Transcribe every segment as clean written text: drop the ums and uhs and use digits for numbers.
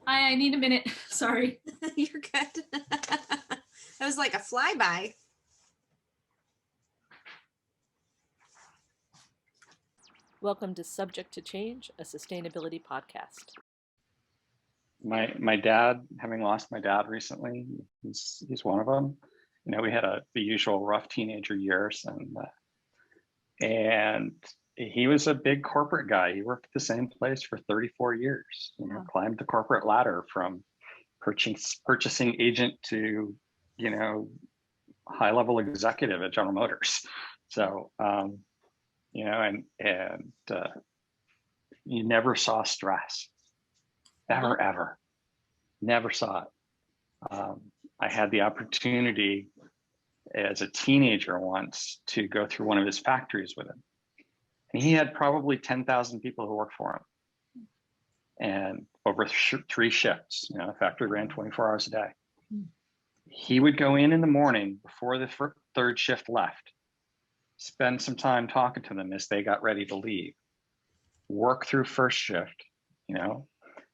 I need a minute. Sorry. You're good. That was like a flyby. Welcome to Subject to Change, a sustainability podcast. My dad, having lost my dad recently, he's one of them. You know, we had the usual rough teenager years, and he was a big corporate guy. He worked at the same place for 34 years. You know, Wow. climbed the corporate ladder from purchasing agent to, you know, high level executive at General Motors. So, you know, and you never saw stress, ever, never saw it. I had the opportunity as a teenager once to go through one of his factories with him. And he had probably 10,000 people who worked for him. And over 3 shifts, you know, the factory ran 24 hours a day. He would go in the morning before the third shift left, spend some time talking to them as they got ready to leave, work through first shift, you know,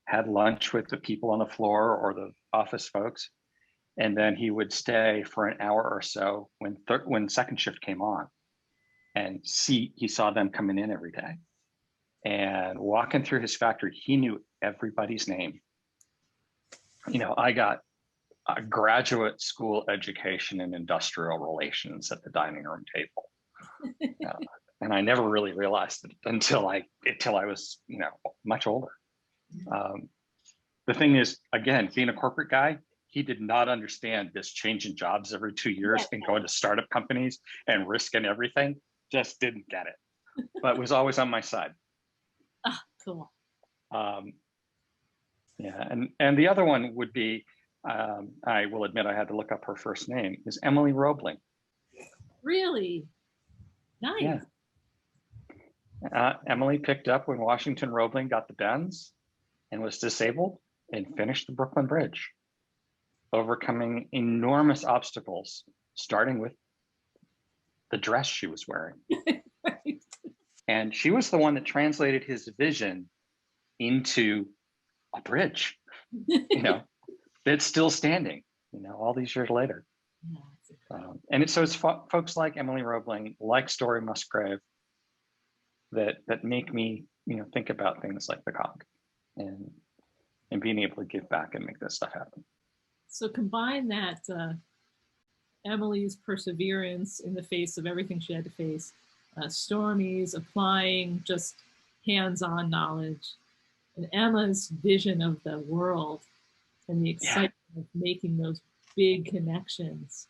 had lunch with the people on the floor or the office folks. And then he would stay for an hour or so when second shift came on, and he saw them coming in every day. And walking through his factory, he knew everybody's name. You know, I got a graduate school education in industrial relations at the dining room table. And I never really realized it until I was, you know, much older. The thing is, again, being a corporate guy, he did not understand this change in jobs every 2 years and going to startup companies and risking everything. Just didn't get it, but was always on my side. Ah, cool. Yeah, and the other one would be, I will admit I had to look up her first name, is Emily Roebling. Really? Nice. Yeah. Emily picked up when Washington Roebling got the bends and was disabled and finished the Brooklyn Bridge, overcoming enormous obstacles, starting with the dress she was wearing. Right. And she was the one that translated his vision into a bridge, you know, that's still standing, you know, all these years later. Yeah, and it's folks like Emily Roebling, like Story Musgrave, that make me, you know, think about things like the CoG and being able to give back and make this stuff happen. So combine that Emily's perseverance in the face of everything she had to face, Stormy's applying just hands-on knowledge, and Emma's vision of the world and the excitement of making those big connections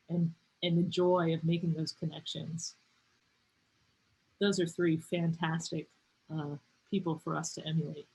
and the joy of making those connections. Those are 3 fantastic people for us to emulate.